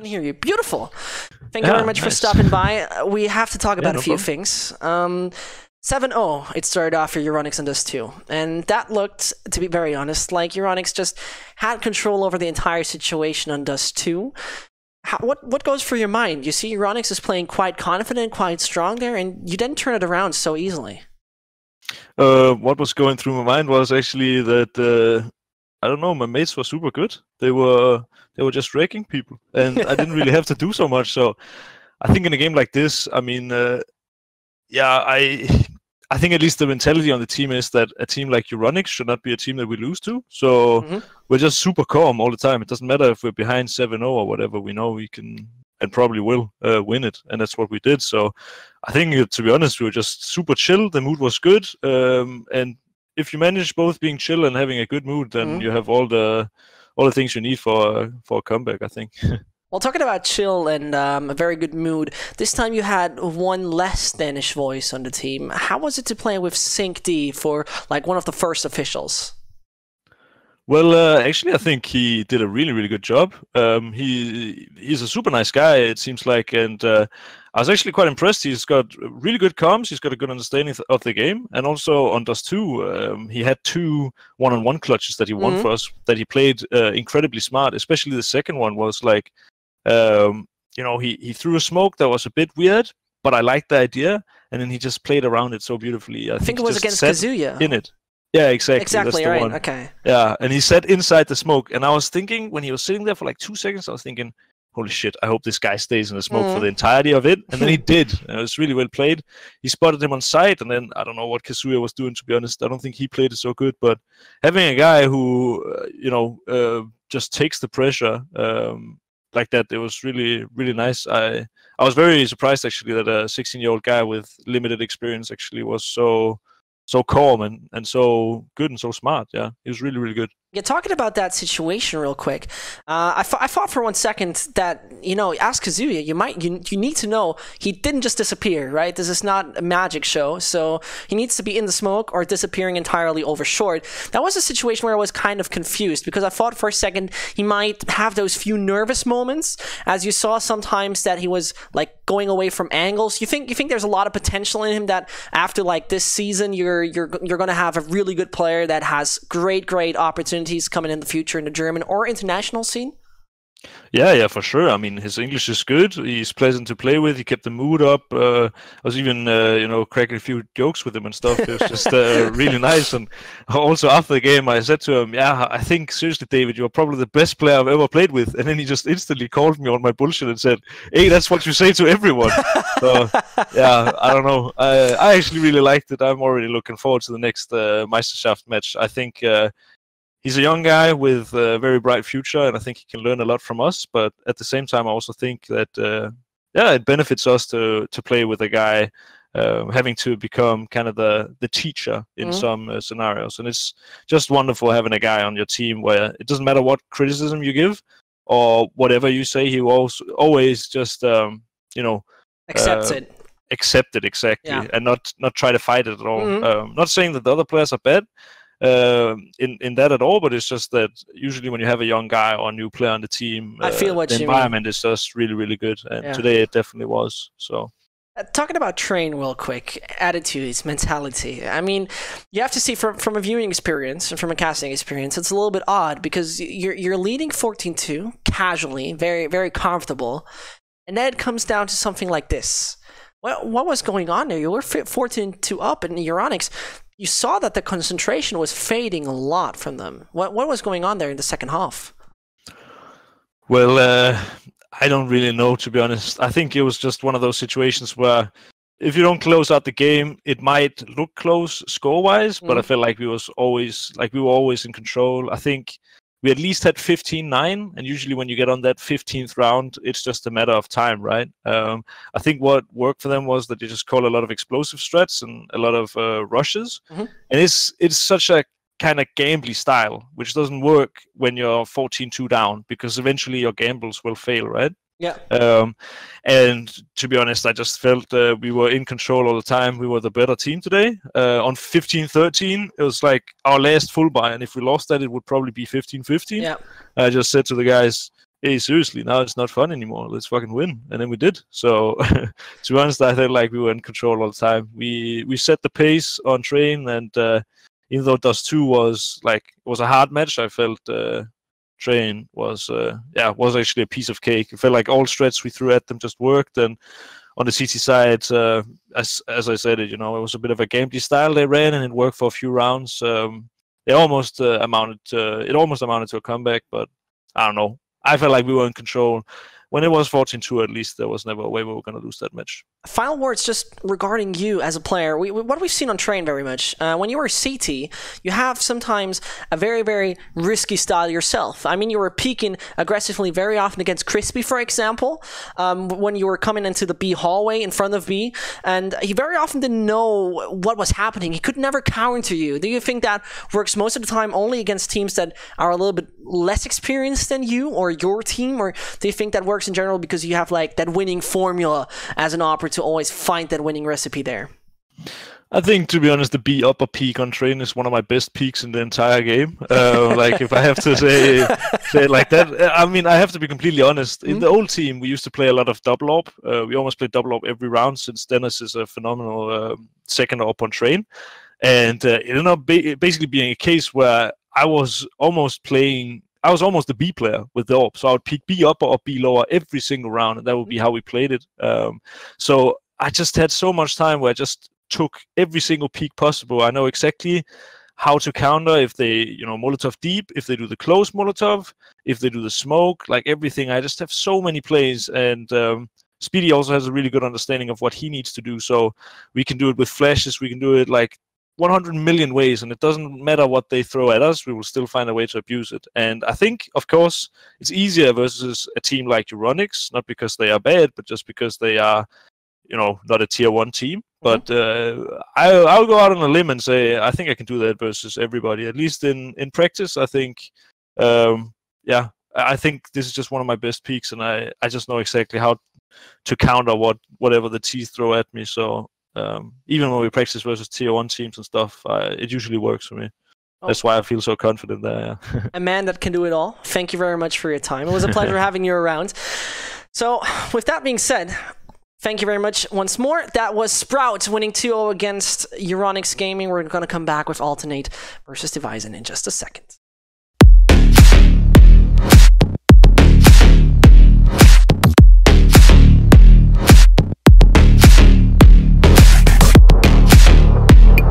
can hear you. Beautiful. Thank you very much for stopping by. We have to talk about a few things. 7-0, it started off for Euronics and Dust 2. And that looked, to be very honest, like Euronics just had control over the entire situation on Dust 2. What goes through your mind? You see Euronics is playing quite confident, quite strong there, and you didn't turn it around so easily. What was going through my mind was actually that I don't know, my mates were super good. They were just raking people, and I didn't really have to do so much. So I think in a game like this, I mean, I think at least the mentality on the team is that a team like Euronics should not be a team that we lose to. So we're just super calm all the time. It doesn't matter if we're behind 7-0 or whatever. We know we can and probably will win it, and that's what we did. So I think, to be honest, we were just super chill. The mood was good, and if you manage both being chill and having a good mood, then you have all the things you need for a comeback, I think. Well, talking about chill and a very good mood, this time you had one less Danish voice on the team. How was it to play with Sync D for like one of the first officials? Well, actually, I think he did a really, really good job. He's a super nice guy, it seems like, and I was actually quite impressed. He's got really good comms. He's got a good understanding of the game, and also on Dust 2, he had 2 one-on-one clutches that he won for us. That he played incredibly smart. Especially the second one was like, he threw a smoke that was a bit weird, but I liked the idea, and then he just played around it so beautifully. I think it was against Kazuya. In it. Yeah, exactly. Exactly, that's the right, one. Okay. Yeah, and he sat inside the smoke, and I was thinking, when he was sitting there for like 2 seconds, I was thinking, holy shit, I hope this guy stays in the smoke for the entirety of it. And then he did. It was really well played. He spotted him on sight, and then I don't know what Kazuya was doing, to be honest. I don't think he played it so good, but having a guy who, just takes the pressure like that, it was really, really nice. I was very surprised, actually, that a 16-year-old guy with limited experience actually was so calm and so good and so smart. Yeah, he was really, really good. Yeah, talking about that situation real quick, I thought for 1 second that, ask Kazuya, you need to know he didn't just disappear, right? This is not a magic show, so he needs to be in the smoke or disappearing entirely over short. That was a situation where I was kind of confused, because I thought for a second he might have those few nervous moments, as you saw sometimes that he was like going away from angles. You think there's a lot of potential in him, that after like this season you're going to have a really good player that has great opportunities coming in the future in the German or international scene? Yeah, for sure. I mean, his English is good. He's pleasant to play with. He kept the mood up. I was even, cracking a few jokes with him and stuff. It was just really nice. And also after the game, I said to him, "Yeah, I think seriously, David, you're probably the best player I've ever played with." And then he just instantly called me on my bullshit and said, "Hey, that's what you say to everyone." So yeah, I don't know. I actually really liked it. I'm already looking forward to the next Meisterschaft match. I think. He's a young guy with a very bright future, and I think he can learn a lot from us. But at the same time, I also think that it benefits us to play with a guy having to become kind of the teacher in some scenarios. And it's just wonderful having a guy on your team where it doesn't matter what criticism you give or whatever you say, he will always just accepts it. Accept it, exactly, and not try to fight it at all. Not saying that the other players are bad. In that at all, but it's just that usually when you have a young guy or a new player on the team, I feel what the environment is just really, really good, and today it definitely was. So, talking about Train real quick, attitudes, mentality. I mean, you have to see from a viewing experience and from a casting experience, it's a little bit odd because you're leading 14-2 casually, very, very comfortable, and then it comes down to something like this. Well, what was going on there? You were 14-2 up in Euronics. You saw that the concentration was fading a lot from them. What was going on there in the second half? Well, I don't really know, to be honest. I think it was just one of those situations where if you don't close out the game, it might look close score-wise, but I felt like we were always in control. I think we at least had 15-9, and usually when you get on that 15th round, it's just a matter of time, right? I think what worked for them was that they just call a lot of explosive strats and a lot of rushes, and it's such a kind of gambly style, which doesn't work when you're 14-2 down, because eventually your gambles will fail, right? Yeah. And to be honest, I just felt we were in control all the time. We were the better team today. On 15-13, it was like our last full buy, and if we lost that, it would probably be 15-15. Yeah. I just said to the guys, hey, seriously, now it's not fun anymore. Let's fucking win. And then we did. So to be honest, I felt like we were in control all the time. We set the pace on train, and even though Dust 2 was a hard match, I felt train was actually a piece of cake. It felt like all strats we threw at them just worked, and on the CT side, as I said it, it was a bit of a gambly style they ran, and it worked for a few rounds. It almost amounted to a comeback, but I don't know. I felt like we were in control. When it was 14-2, at least, there was never a way we were going to lose that match. Final words just regarding you as a player. What we've seen on Train very much, when you were CT, you have sometimes a very, very risky style yourself. I mean, you were peaking aggressively very often against Crispy, for example, when you were coming into the B hallway in front of B, and he very often didn't know what was happening. He could never counter you. Do you think that works most of the time only against teams that are a little bit less experienced than you or your team, or do you think that works in general because you have like that winning formula as an operator to always find that winning recipe there? I think, to be honest, the upper peak on Train is one of my best peaks in the entire game. Like, if I have to say it like that, I mean, I have to be completely honest. In the old team, we used to play a lot of double op. We almost played double op every round, since Dennis is a phenomenal second op on Train. And it ended up basically being a case where I was almost the B player with the AWP. So I would pick B upper or B lower every single round, and that would be how we played it. So I just had so much time where I just took every single peak possible. I know exactly how to counter if they, Molotov deep, if they do the close Molotov, if they do the smoke, like everything. I just have so many plays, and Speedy also has a really good understanding of what he needs to do. So we can do it with flashes, we can do it like 100 million ways, and it doesn't matter what they throw at us, we will still find a way to abuse it. And I think, of course, it's easier versus a team like Euronics, not because they are bad, but just because they are, not a tier 1 team. But I'll go out on a limb and say I think I can do that versus everybody, at least in practice. I think, I think this is just one of my best peaks, and I just know exactly how to counter whatever the T's throw at me. So even when we practice versus tier 1 teams and stuff, it usually works for me. That's why I feel so confident there. Yeah. A man that can do it all. Thank you very much for your time. It was a pleasure having you around. So with that being said, thank you very much once more. That was Sprout winning 2-0 against Euronics Gaming. We're going to come back with Alternate versus Devizen in just a second.